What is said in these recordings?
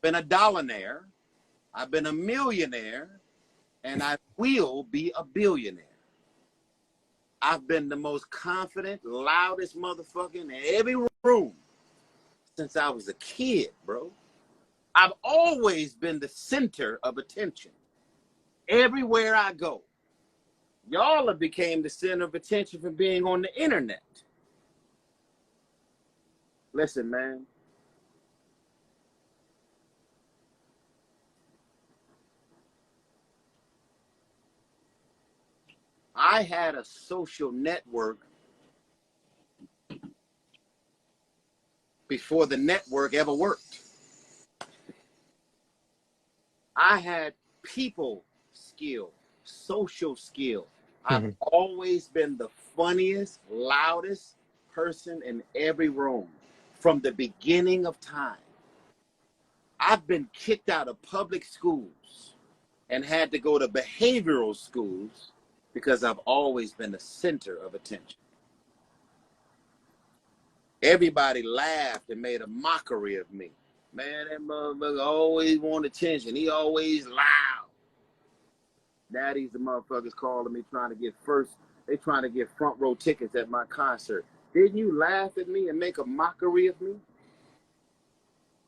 I've been a dollionaire, I've been a millionaire, and I will be a billionaire. I've been the most confident, loudest motherfucker in every room since I was a kid, bro. I've always been the center of attention. Everywhere I go. Y'all have became the center of attention for being on the internet. Listen, man. I had a social network before the network ever worked. I had people skill, social skill. I've always been the funniest, loudest person in every room from the beginning of time. I've been kicked out of public schools and had to go to behavioral schools because I've always been the center of attention. Everybody laughed and made a mockery of me. Man, that motherfucker always want attention. He always loud. Now these the motherfuckers calling me trying to get front row tickets at my concert. Didn't you laugh at me and make a mockery of me?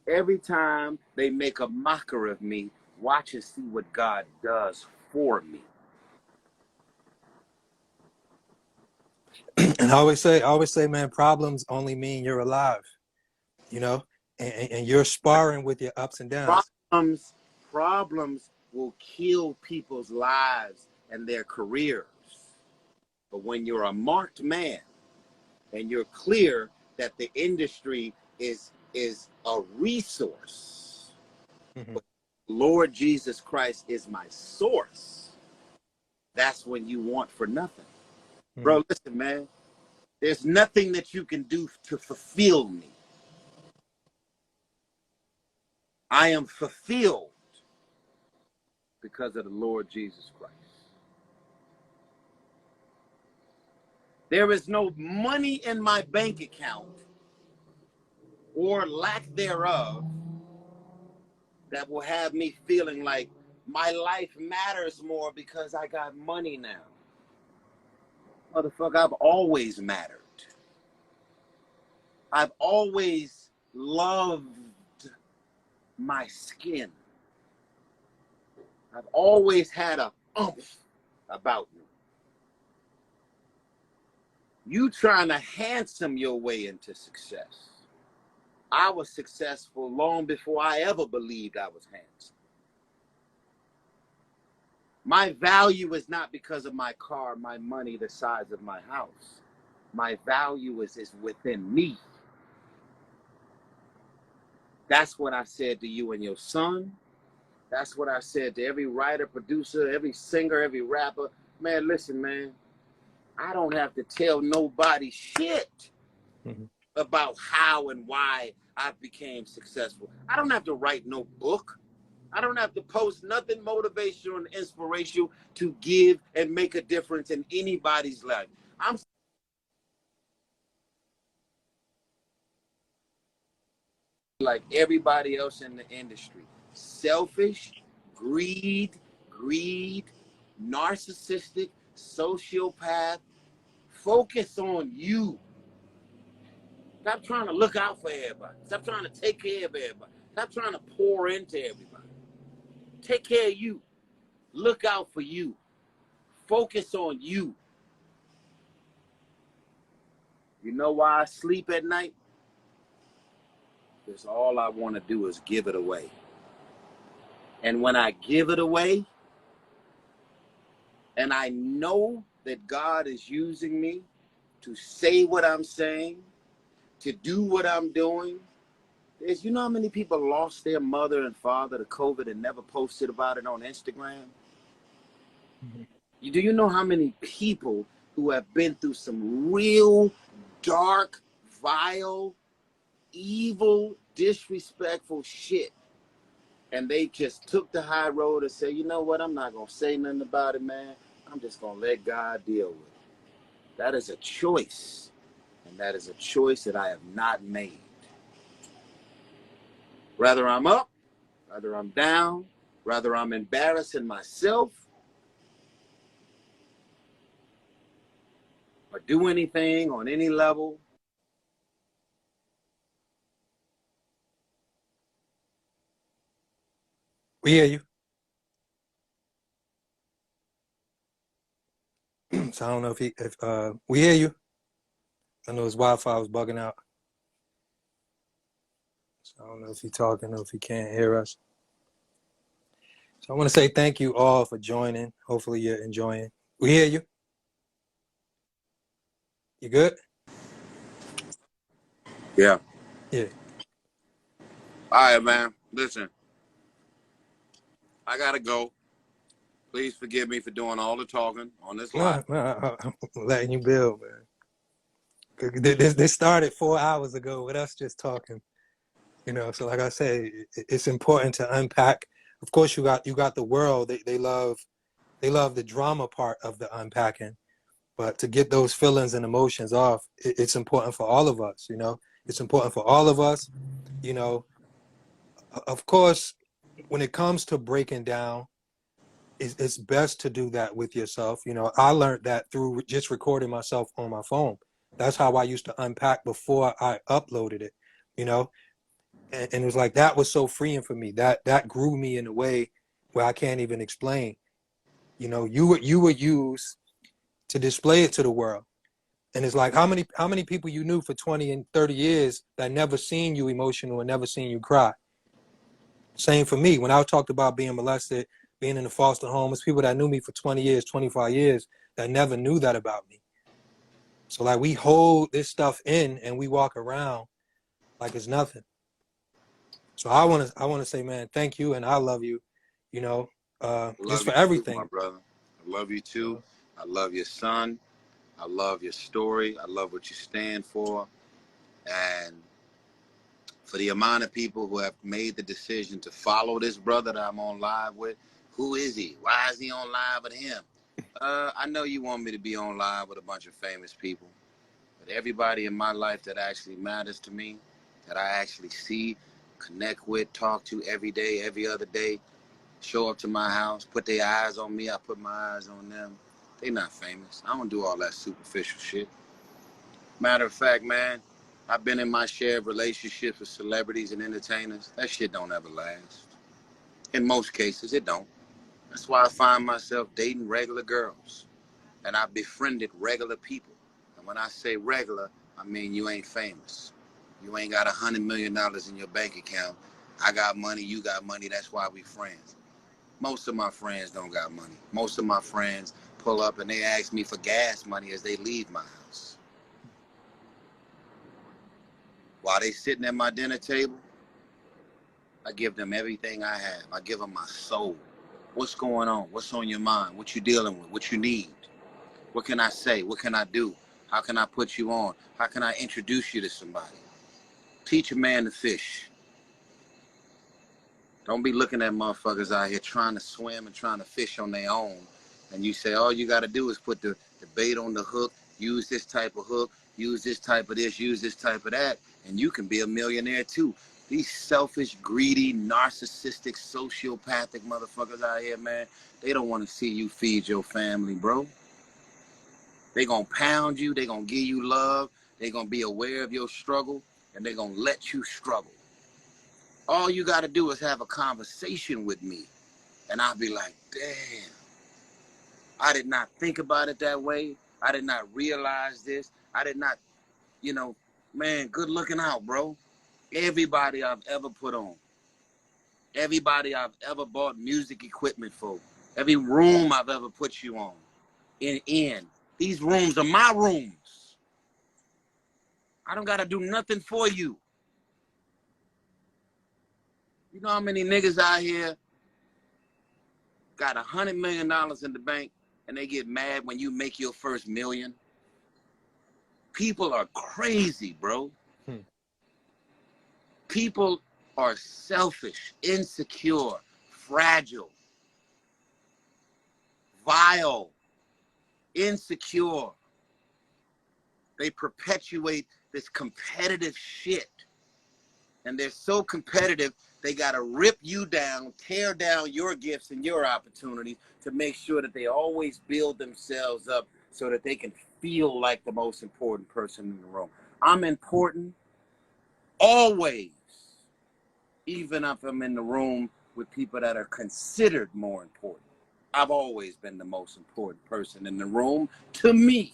Every time they make a mockery of me, watch and see what God does for me. And I always say, man, problems only mean you're alive, you know, and you're sparring with your ups and downs. Problems will kill people's lives and their careers. But when you're a marked man and you're clear that the industry is a resource, but Lord Jesus Christ is my source, that's when you want for nothing. Bro, listen, man, there's nothing that you can do to fulfill me. I am fulfilled because of the Lord Jesus Christ. There is no money in my bank account or lack thereof that will have me feeling like my life matters more because I got money now. Motherfucker, I've always mattered. I've always loved my skin. I've always had a umph about me. You trying to handsome your way into success. I was successful long before I ever believed I was handsome. My value is not because of my car, my money, the size of my house. My value is within me. That's what I said to you and your son. That's what I said to every writer, producer, every singer, every rapper. Man, listen, man. I don't have to tell nobody shit about how and why I became successful. I don't have to write no book. I don't have to post nothing motivational and inspirational to give and make a difference in anybody's life. I'm like everybody else in the industry. Selfish, greed, narcissistic, sociopath. Focus on you. Stop trying to look out for everybody. Stop trying to take care of everybody. Stop trying to pour into everybody. Take care of you. Look out for you. Focus on you. You know why I sleep at night? Because all I want to do is give it away. And when I give it away, and I know that God is using me to say what I'm saying, to do what I'm doing, you know how many people lost their mother and father to COVID and never posted about it on Instagram? Do you know how many people who have been through some real dark, vile, evil, disrespectful shit, and they just took the high road and said, you know what, I'm not going to say nothing about it, man. I'm just going to let God deal with it. That is a choice, and that is a choice that I have not made. Whether I'm up Whether I'm down, whether I'm embarrassing myself, or do anything on any level. We hear you. So I don't know if we hear you. I know his Wi-Fi was bugging out. So I don't know if he's talking or if he can't hear us. So I want to say thank you all for joining. Hopefully you're enjoying. We hear you. You good? Yeah. Yeah. All right, man. Listen, I gotta go. Please forgive me for doing all the talking on this live. No, I'm letting you build, man. This started 4 hours ago with us just talking. You know, so like I say, it's important to unpack. Of course, you got the world. They love the drama part of the unpacking, but to get those feelings and emotions off, it's important for all of us. You know, it's important for all of us. You know, of course, when it comes to breaking down, it's best to do that with yourself. You know, I learned that through just recording myself on my phone. That's how I used to unpack before I uploaded it. You know, and it was like that was so freeing for me. That grew me in a way where I can't even explain. You know, you were used to display it to the world. And it's like how many people you knew for 20 and 30 years that never seen you emotional and never seen you cry. Same for me. When I talked about being molested, being in the foster home, it's people that knew me for 20 years, 25 years that never knew that about me. So like we hold this stuff in and we walk around like it's nothing. So I want to say, man, thank you, and I love you. You know, just Love for you too, my everything. brother. I love you too. I love your son. I love your story. I love what you stand for. And for the amount of people who have made the decision to follow this brother that I'm on live with, who is he? Why is he on live with him? I know you want me to be on live with a bunch of famous people, but everybody in my life that actually matters to me, that I actually see, connect with, talk to every day, every other day, show up to my house, put their eyes on me, I put my eyes on them. They not famous. I don't do all that superficial shit. Matter of fact, man, I've been in my share of relationships with celebrities and entertainers. That shit don't ever last. In most cases, it don't. That's why I find myself dating regular girls. And I've befriended regular people. And when I say regular, I mean you ain't famous. You ain't got $100 million in your bank account. I got money, you got money, that's why we friends. Most of my friends don't got money. Most of my friends pull up and they ask me for gas money as they leave my house. While they sitting at my dinner table, I give them everything I have. I give them my soul. What's going on? What's on your mind? What you dealing with? What you need? What can I say? What can I do? How can I put you on? How can I introduce you to somebody? Teach a man to fish. Don't be looking at motherfuckers out here trying to swim and trying to fish on their own. And you say, all you got to do is put the bait on the hook, use this type of hook, use this type of this, use this type of that, and you can be a millionaire too. These selfish, greedy, narcissistic, sociopathic motherfuckers out here, man, they don't want to see you feed your family, bro. They gonna pound you, they gonna give you love, they gonna be aware of your struggle, and they gonna let you struggle. All you gotta do is have a conversation with me, and I'll be like, damn, I did not think about it that way. I did not realize this. I did not, you know, man, good looking out, bro. Everybody I've ever put on, everybody I've ever bought music equipment for, every room I've ever put you on, in. These rooms are my rooms. I don't gotta do nothing for you. You know how many niggas out here got $100 million in the bank and they get mad when you make your first million? People are crazy, bro. People are selfish, insecure, fragile, vile, insecure. They perpetuate this competitive shit. And they're so competitive They got to rip you down, tear down your gifts and your opportunities to make sure that they always build themselves up so that they can feel like the most important person in the room. I'm important always, even if I'm in the room with people that are considered more important. I've always been the most important person in the room to me.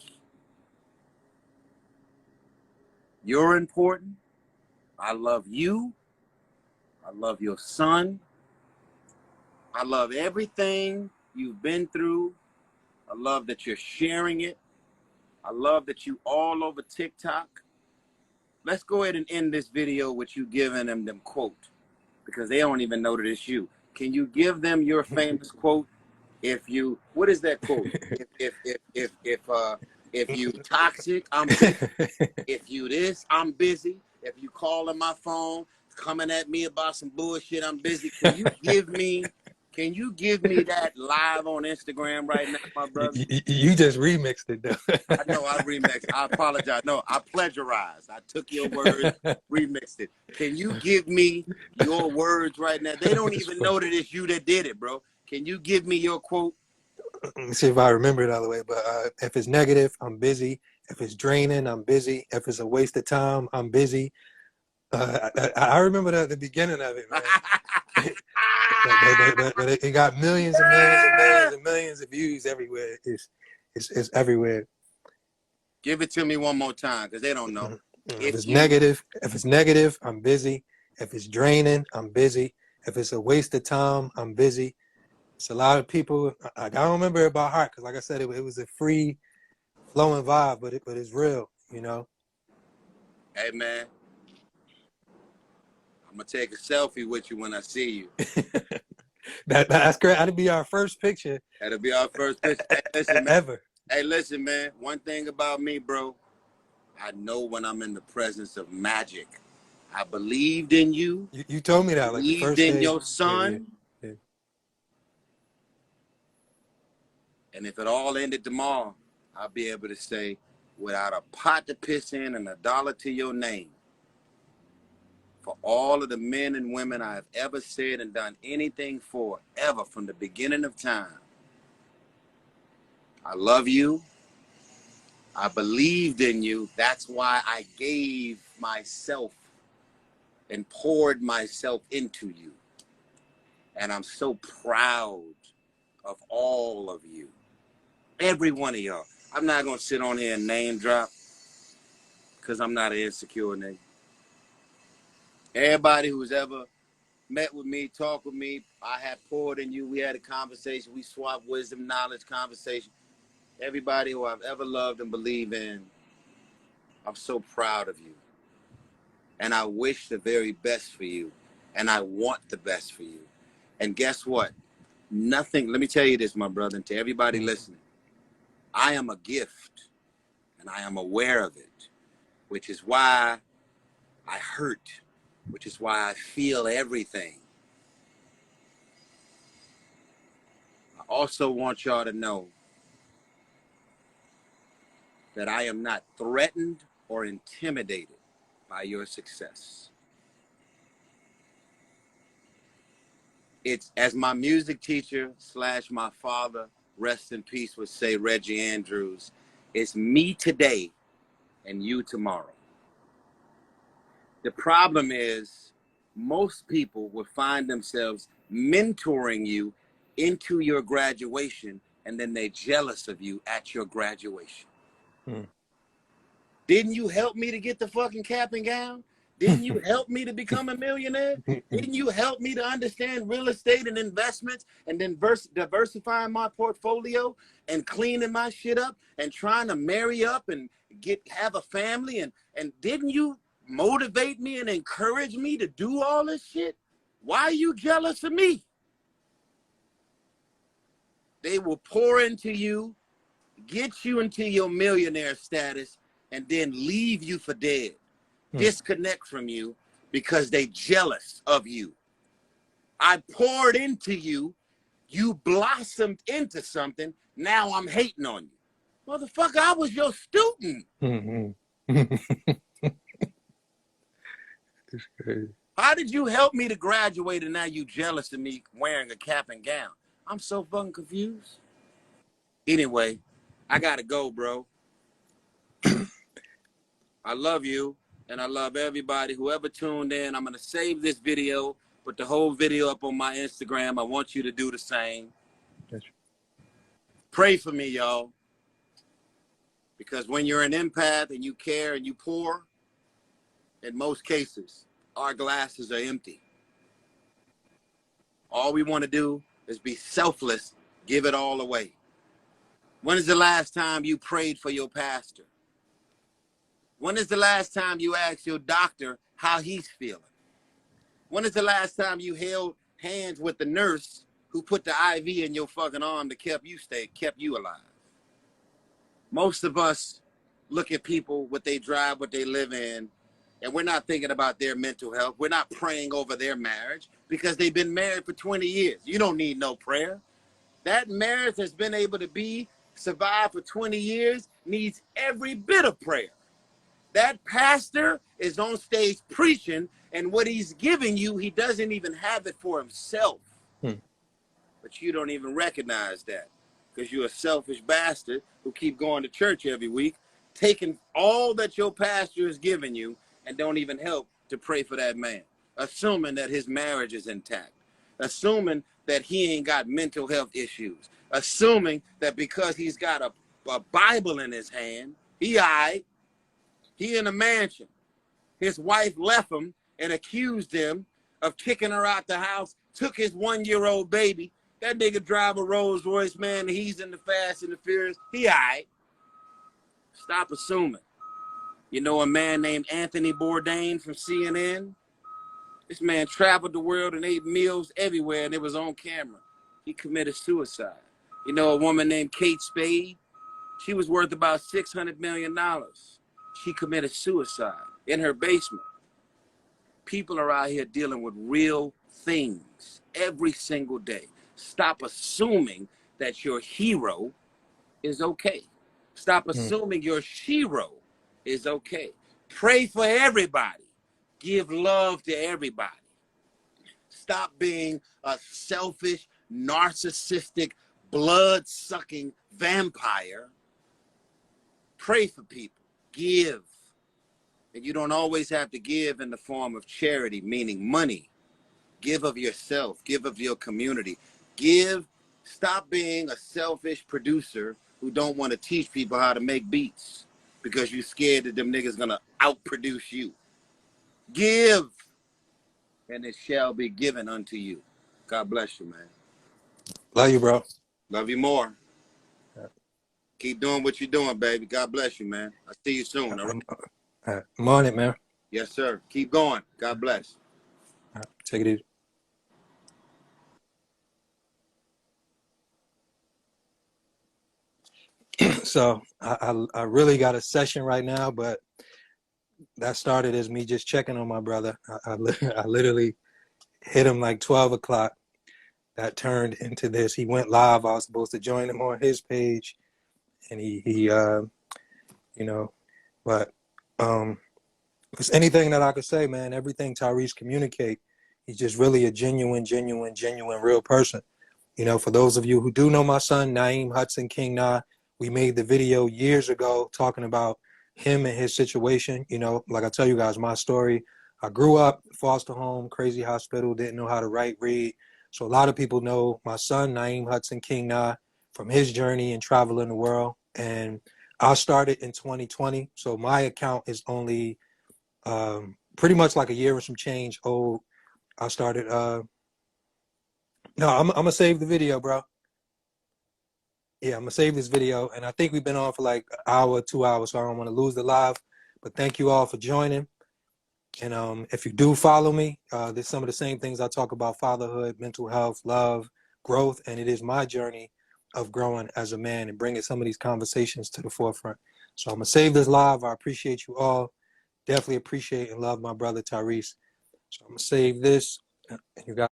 You're important. I love you. I love your son. I love everything you've been through. I love that you're sharing it. I love that you all over TikTok. Let's go ahead and end this video with you giving them quote, because they don't even know that it's you. Can you give them your famous quote? What is that quote? If you toxic, I'm busy. If you this, I'm busy. If you calling my phone, coming at me about some bullshit, I'm busy. Can you give me that live on Instagram right now, my brother? You just remixed it though. I know I remixed. I apologize. No, I plagiarized. I took your words, remixed it. Can you give me your words right now? They don't even know that it's you that did it, bro. Can you give me your quote? Let me see if I remember it all the way. But if it's negative, I'm busy. If it's draining, I'm busy. If it's a waste of time, I'm busy. I remember the beginning of it, man. but it got millions and millions and millions and millions of views everywhere. It's everywhere. Give it to me one more time, because they don't know. If it's negative, I'm busy. If it's draining, I'm busy. If it's a waste of time, I'm busy. It's a lot of people. I don't remember it by heart because, like I said, it was a free flowing vibe, but it's real, you know. Hey man, I'm gonna take a selfie with you when I see you. That's great. That'll be our first picture. That'll be our first picture. Hey, listen, man. Ever. Hey, listen, man. One thing about me, bro, I know when I'm in the presence of magic. I believed in you. You told me that like the Believed first in day. your son. Yeah. And if it all ended tomorrow, I'll be able to say, without a pot to piss in and $1 to your name, for all of the men and women I have ever said and done anything for, ever from the beginning of time, I love you. I believed in you. That's why I gave myself and poured myself into you. And I'm so proud of all of you. Every one of y'all. I'm not going to sit on here and name drop because I'm not an insecure nigga. Everybody who's ever met with me, talked with me, I have poured in you. We had a conversation. We swapped wisdom, knowledge, conversation. Everybody who I've ever loved and believed in, I'm so proud of you. And I wish the very best for you. And I want the best for you. And guess what? Nothing, let me tell you this, my brother, and to everybody listening. I am a gift, and I am aware of it, which is why I hurt, which is why I feel everything. I also want y'all to know that I am not threatened or intimidated by your success. It's, as my music teacher / my father, rest in peace, would say, Reggie Andrews, it's me today and you tomorrow. The problem is most people will find themselves mentoring you into your graduation, and then they're jealous of you at your graduation. Didn't you help me to get the fucking cap and gown? Didn't you help me to become a millionaire? Didn't you help me to understand real estate and investments and then diversifying my portfolio and cleaning my shit up and trying to marry up and have a family? And didn't you motivate me and encourage me to do all this shit? Why are you jealous of me? They will pour into you, get you into your millionaire status, and then leave you for dead. Disconnect from you because they jealous of you. I poured into you. You blossomed into something. Now I'm hating on you. Motherfucker, I was your student. It's crazy. How did you help me to graduate and now you jealous of me wearing a cap and gown? I'm so fucking confused. Anyway, I gotta go, bro. I love you, and I love everybody. Whoever tuned in, I'm gonna save this video, put the whole video up on my Instagram. I want you to do the same. Yes. Pray for me, y'all. Because when you're an empath and you care and you pour, in most cases, our glasses are empty. All we want to do is be selfless, give it all away. When is the last time you prayed for your pastor? When is the last time you asked your doctor how he's feeling? When is the last time you held hands with the nurse who put the IV in your fucking arm that kept you alive? Most of us look at people, what they drive, what they live in, and we're not thinking about their mental health. We're not praying over their marriage because they've been married for 20 years. You don't need no prayer. That marriage has been able to survive for 20 years needs every bit of prayer. That pastor is on stage preaching, and what he's giving you, he doesn't even have it for himself. But you don't even recognize that because you're a selfish bastard who keep going to church every week, taking all that your pastor is giving you and don't even help to pray for that man, assuming that his marriage is intact, assuming that he ain't got mental health issues, assuming that because he's got a Bible in his hand, he all right. He in a mansion. His wife left him and accused him of kicking her out the house, took his 1-year-old baby. That nigga drive a Rolls Royce, man. He's in the Fast and the Furious. He all right. Stop assuming. You know a man named Anthony Bourdain from CNN? This man traveled the world and ate meals everywhere, and it was on camera. He committed suicide. You know a woman named Kate Spade? She was worth about $600 million. She committed suicide in her basement. People are out here dealing with real things every single day. Stop assuming that your hero is okay. Stop assuming your shero is okay. Pray for everybody. Give love to everybody. Stop being a selfish, narcissistic, blood-sucking vampire. Pray for people. Give. And you don't always have to give in the form of charity, meaning money. Give of yourself. Give of your community. Give. Stop being a selfish producer who don't want to teach people how to make beats because you're scared that them niggas gonna outproduce you. Give, and it shall be given unto you. God bless you, man. Love you, bro. Love you more. Keep doing what you're doing, baby. God bless you, man. I'll see you soon. All right? I'm on it, man. Yes, sir. Keep going. God bless. All right, take it easy. So I really got a session right now, but that started as me just checking on my brother. I literally hit him like 12 o'clock. That turned into this. He went live. I was supposed to join him on his page, and he you know, but if there's anything that I could say, man, everything Tyrese communicate, he's just really a genuine, real person. You know, for those of you who do know my son, Naeem Hudson King Na, we made the video years ago talking about him and his situation. You know, like I tell you guys, my story, I grew up foster home, crazy hospital, didn't know how to write, read. So a lot of people know my son, Naeem Hudson King Na, from his journey and traveling the world. And I started in 2020. So my account is only pretty much like a year and some change old. I started, no, I'm gonna save the video, bro. Yeah, I'm gonna save this video. And I think we've been on for like an hour, 2 hours, so I don't want to lose the live. But thank you all for joining. And if you do follow me, there's some of the same things I talk about: fatherhood, mental health, love, growth. And it is my journey of growing as a man and bringing some of these conversations to the forefront. So I'm gonna save this live. I appreciate you all. Definitely appreciate and love my brother Tyrese. So I'm gonna save this, and you guys.